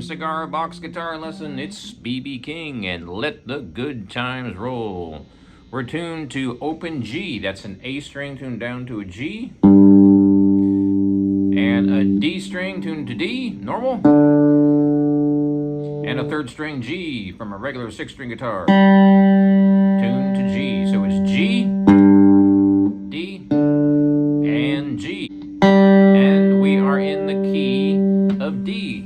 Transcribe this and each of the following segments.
cigar box guitar lesson. It's BB King, and let the good times roll. We're tuned to open G. That's an A string tuned down to a G. And a D string tuned to D, normal. And a third string G from a regular 6-string guitar tuned to G. So it's G, D, and G. And we are in the key of D.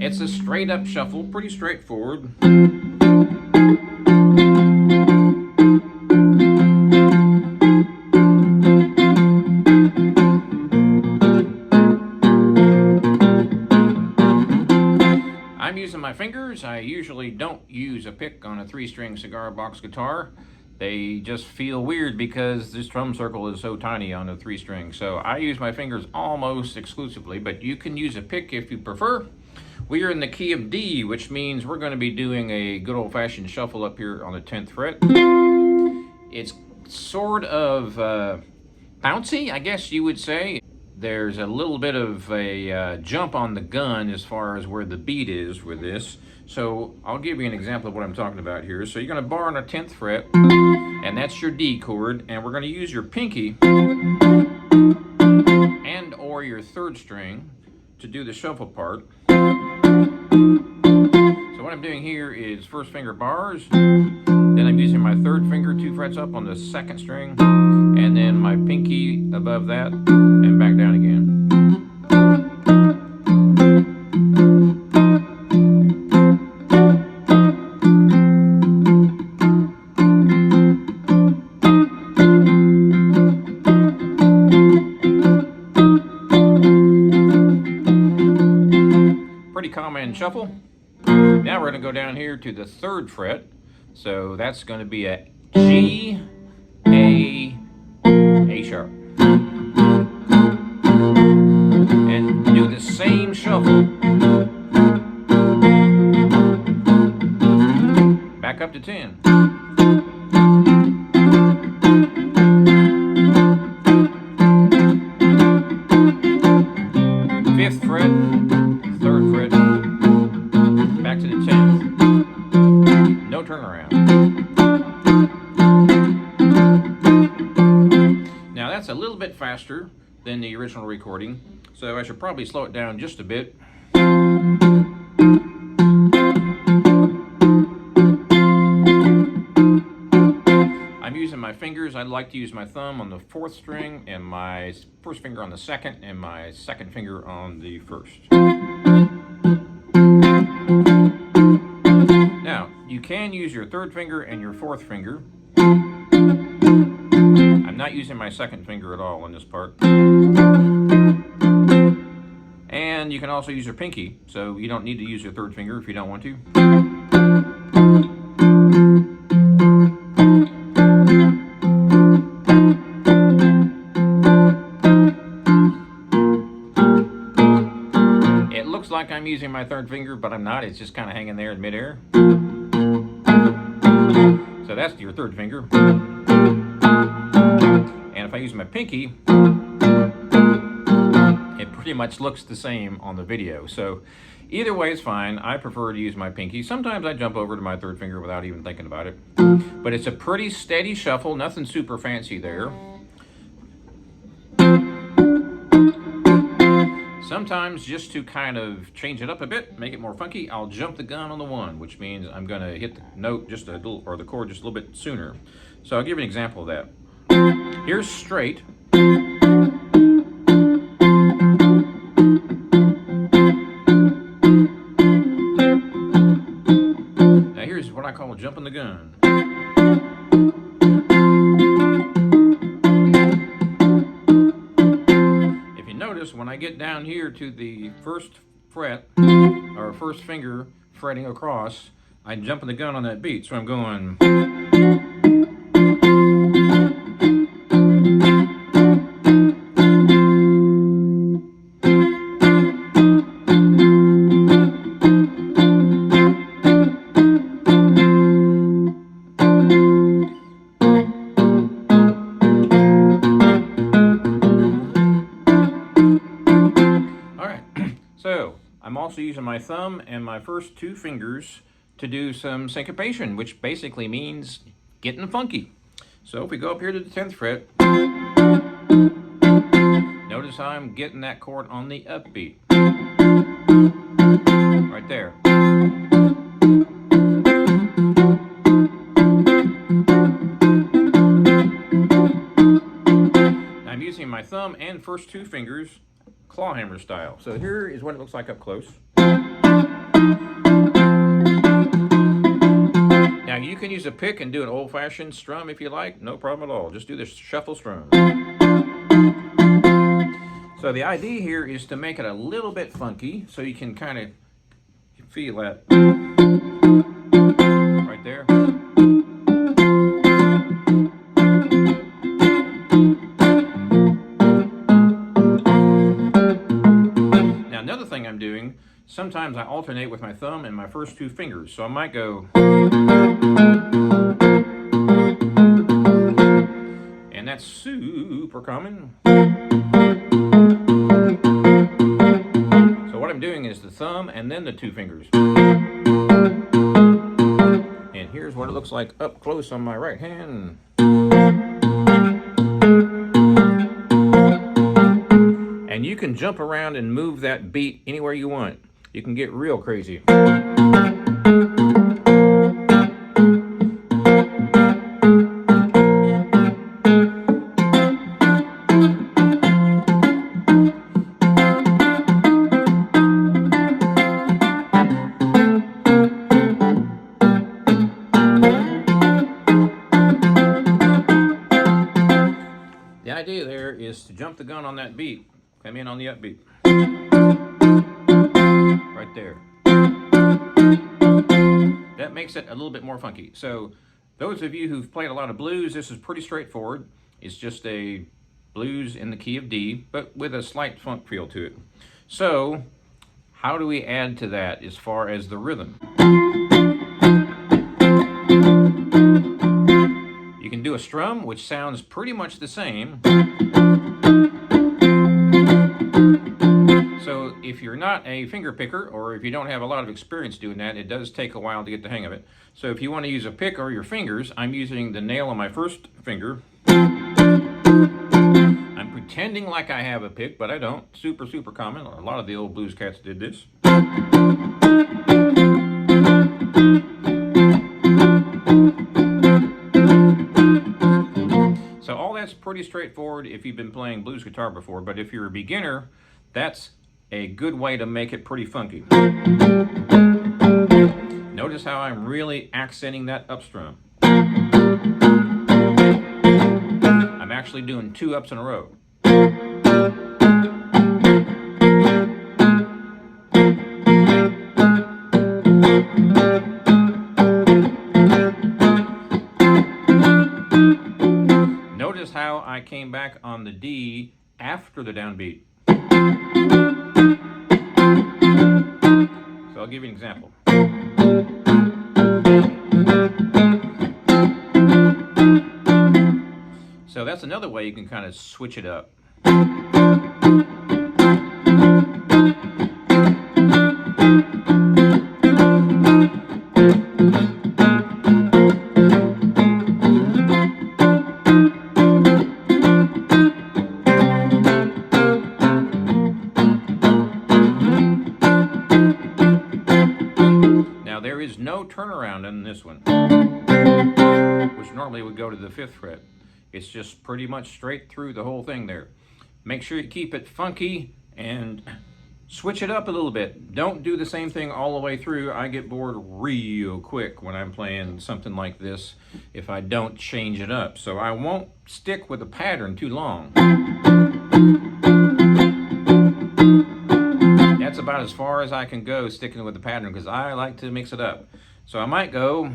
It's a straight up shuffle, pretty straightforward. I'm using my fingers. I usually don't use a pick on a 3-string cigar box guitar. They just feel weird because this drum circle is so tiny on a 3-string. So I use my fingers almost exclusively, but you can use a pick if you prefer. We are in the key of D, which means we're going to be doing a good old-fashioned shuffle up here on the 10th fret. It's sort of bouncy, I guess you would say. There's a little bit of a jump on the gun as far as where the beat is with this. So I'll give you an example of what I'm talking about here. So you're going to bar on a 10th fret, and that's your D chord, and we're going to use your pinky and or your 3rd string to do the shuffle part. So what I'm doing here is 1st finger bars, then I'm using my 3rd finger 2 frets up on the 2nd string, and then my pinky above that and back down again. Pretty common shuffle. Now we're going to go down here to the 3rd fret. So that's going to be a G, A sharp. And do the same shuffle. Back up to 10. 5th fret, 3rd fret, back to the 10th. No turnaround. Now that's a little bit faster than the original recording, so I should probably slow it down just a bit. I'm using my fingers. I'd like to use my thumb on the 4th string and my 1st finger on the 2nd and my 2nd finger on the 1st. Now, you can use your 3rd finger and your 4th finger. I'm not using my 2nd finger at all in this part. And you can also use your pinky, so you don't need to use your 3rd finger if you don't want to. It looks like I'm using my 3rd finger, but I'm not. It's just kind of hanging there in midair. So that's your 3rd finger. And if I use my pinky, it pretty much looks the same on the video. So either way is fine. I prefer to use my pinky. Sometimes I jump over to my 3rd finger without even thinking about it. But it's a pretty steady shuffle, nothing super fancy there. Sometimes, just to kind of change it up a bit, make it more funky, I'll jump the gun on the 1, which means I'm going to hit the note just a little, or the chord just a little bit sooner. So I'll give you an example of that. Here's straight. Now here's what I call jumping the gun. When I get down here to the 1st fret, or 1st finger fretting across, I'm jumping the gun on that beat. So I'm going. also using my thumb and my first two fingers to do some syncopation, which basically means getting funky. So if we go up here to the 10th fret, notice how I'm getting that chord on the upbeat. Right there. I'm using my thumb and first two fingers claw hammer style. So here is what it looks like up close. Now you can use a pick and do an old-fashioned strum if you like, no problem at all. Just do this shuffle strum. So the idea here is to make it a little bit funky so you can kind of feel that right there. Now another thing I'm doing, sometimes I alternate with my thumb and my first two fingers. So I might go, and that's super common. So what I'm doing is the thumb and then the two fingers. And here's what it looks like up close on my right hand. And you can jump around and move that beat anywhere you want. You can get real crazy. The idea there is to jump the gun on that beat, come in on the upbeat. Right there. That makes it a little bit more funky. So those of you who've played a lot of blues, this is pretty straightforward. It's just a blues in the key of D, but with a slight funk feel to it. So how do we add to that as far as the rhythm? You can do a strum, which sounds pretty much the same. So if you're not a finger picker, or if you don't have a lot of experience doing that, it does take a while to get the hang of it. So if you want to use a pick or your fingers, I'm using the nail on my first finger. I'm pretending like I have a pick, but I don't. Super, super common. A lot of the old blues cats did this. So all that's pretty straightforward if you've been playing blues guitar before, but if you're a beginner, that's a good way to make it pretty funky. Notice how I'm really accenting that up strum. I'm actually doing two ups in a row. Notice how I came back on the D after the downbeat. So I'll give you an example. So that's another way you can kind of switch it up. There is no turnaround in this one, which normally would go to the 5th fret. It's just pretty much straight through the whole thing there. Make sure you keep it funky and switch it up a little bit. Don't do the same thing all the way through. I get bored real quick when I'm playing something like this if I don't change it up. So I won't stick with a pattern too long. That's about as far as I can go sticking with the pattern because I like to mix it up. So I might go.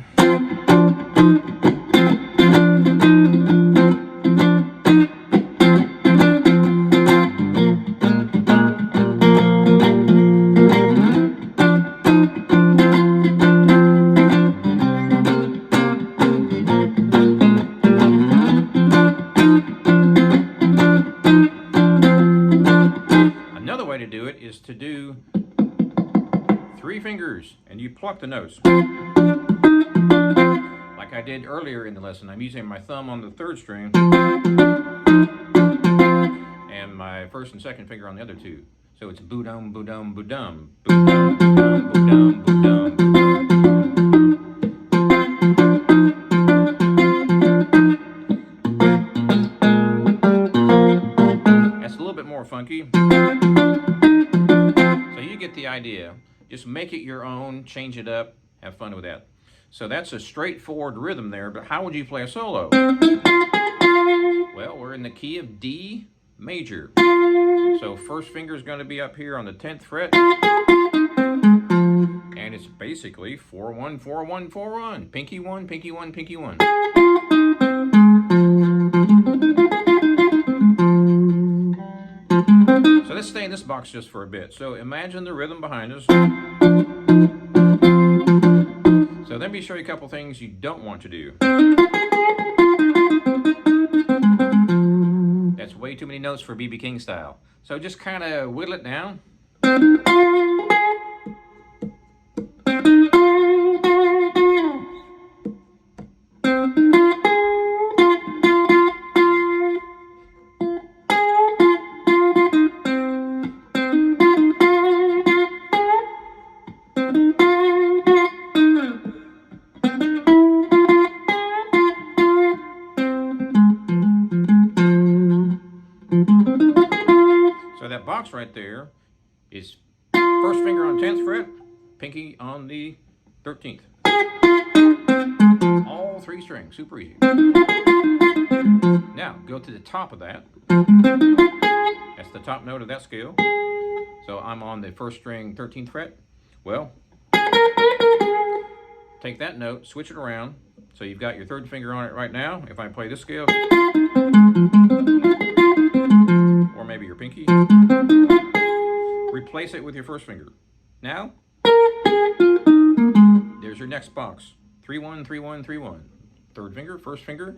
Another way to do it is to do you pluck the notes. Like I did earlier in the lesson, I'm using my thumb on the third string and my first and second finger on the other two. So it's boo-dum, boo-dum, boo-dum, boo-dum, boo-dum, boo-dum, boo-dum. That's a little bit more funky. So you get the idea. Just make it your own, change it up, have fun with that. So that's a straightforward rhythm there, but how would you play a solo? Well, we're in the key of D major. So first finger is going to be up here on the 10th fret. And it's basically 4-1, 4-1, 4-1. Pinky 1, pinky 1, pinky 1. So let's stay in this box just for a bit. So imagine the rhythm behind us. So let me show you a couple things you don't want to do. That's way too many notes for B.B. King style. So just kind of whittle it down. So that box right there is first finger on 10th fret, pinky on the 13th. All three strings, super easy. Now go to the top of that. That's the top note of that scale. So I'm on the first string 13th fret. Well, take that note, switch it around. So you've got your third finger on it right now. If I play this scale, or maybe your pinky, replace it with your first finger. Now, there's your next box. 3-1, 3-1, 3-1. Third finger, first finger.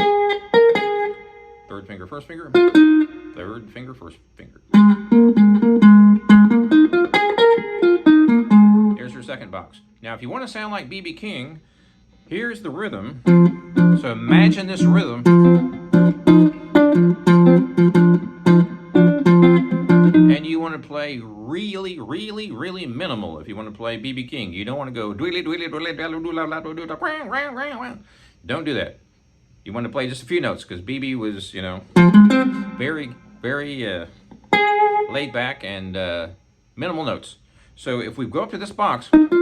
Third finger, first finger. Third finger, first finger. Here's your second box. Now, if you want to sound like B.B. King, here's the rhythm. So imagine this rhythm. And you want to play really, really, really minimal if you want to play B.B. King. You don't want to go dweedly, dweedly, dweedly, dweedly. Don't do that. You want to play just a few notes because B.B. was, you know, very, very laid back and minimal notes. So if we go up to this box, it's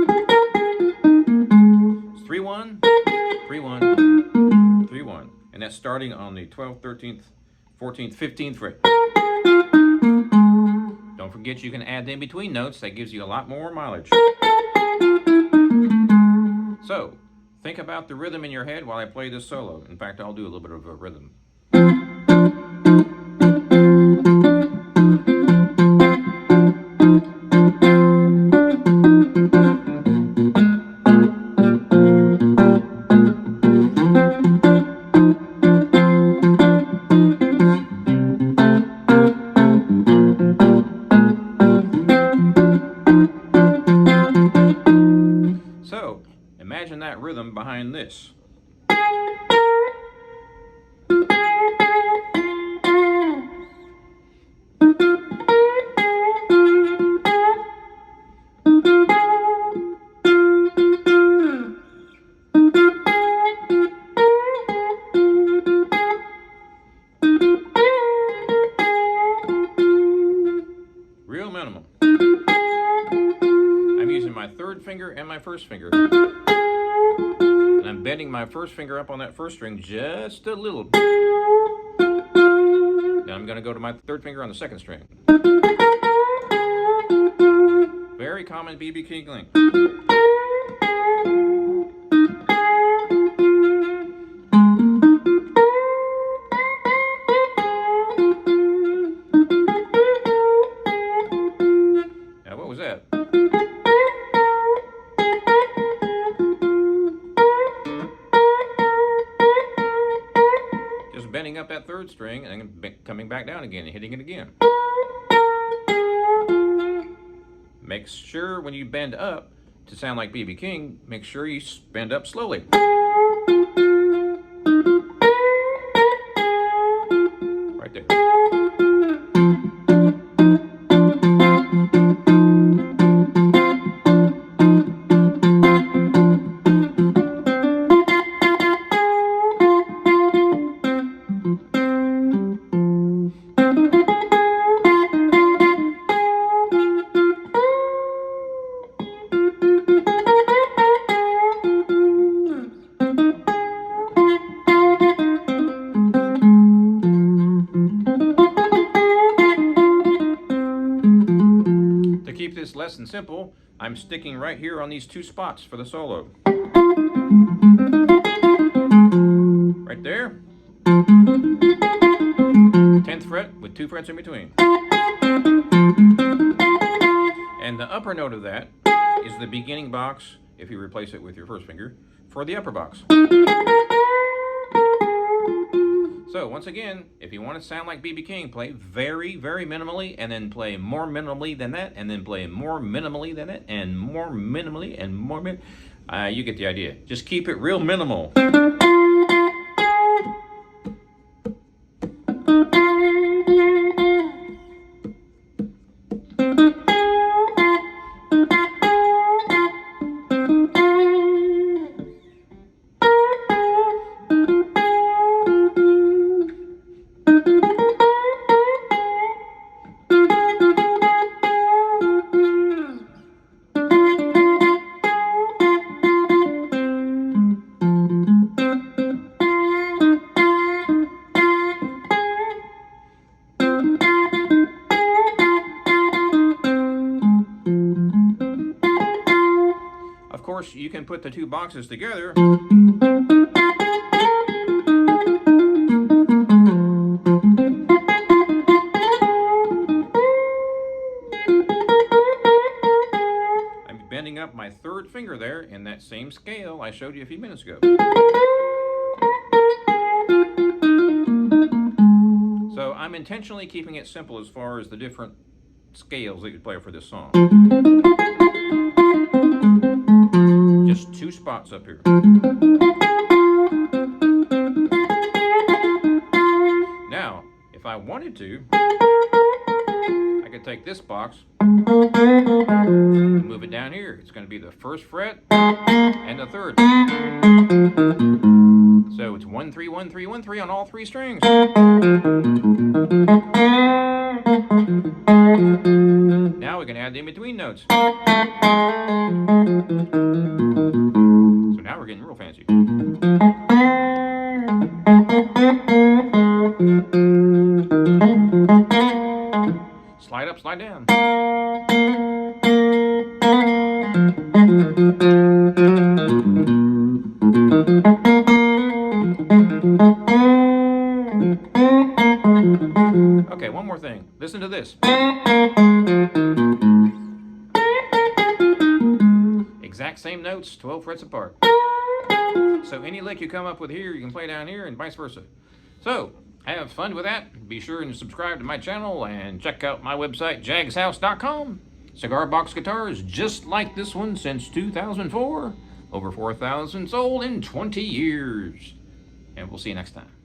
3-1, 3-1, 3-1. And that's starting on the 12th, 13th, 14th, 15th fret. Don't forget you can add in between notes. That gives you a lot more mileage. So, think about the rhythm in your head while I play this solo. In fact, I'll do a little bit of a rhythm. So, imagine that rhythm behind this. Real minimal. I'm using my third finger and my first finger. And I'm bending my first finger up on that first string just a little. Now I'm going to go to my third finger on the second string. Very common B.B. King link. Now what was that? Just bending up that third string and then coming back down again and hitting it again. Make sure when you bend up, to sound like B.B. King, make sure you bend up slowly. Right there. To keep this lesson simple, I'm sticking right here on these two spots for the solo. Right there. 10th fret with 2 frets in between. And the upper note of that is the beginning box, if you replace it with your first finger, for the upper box. So once again, if you want to sound like B.B. King, play very, very minimally, and then play more minimally than that, and then play more minimally than that, and more minimally, and more you get the idea. Just keep it real minimal. Of course, you can put the two boxes together. I'm bending up my third finger there in that same scale I showed you a few minutes ago. So I'm intentionally keeping it simple as far as the different scales that you play for this song. Just two spots up here. Now, if I wanted to, I could take this box and move it down here. It's going to be the first fret and the third. So it's 1 3 1 3 1 3 on all three strings. Now we can add the in-between notes. So now we're getting real fancy. Slide up, slide down. Okay, one more thing. Listen to this. Exact same notes, 12 frets apart. So any lick you come up with here, you can play down here and vice versa. So, have fun with that. Be sure and subscribe to my channel and check out my website, jagshouse.com. Cigar box guitars just like this one since 2004. Over 4,000 sold in 20 years. And we'll see you next time.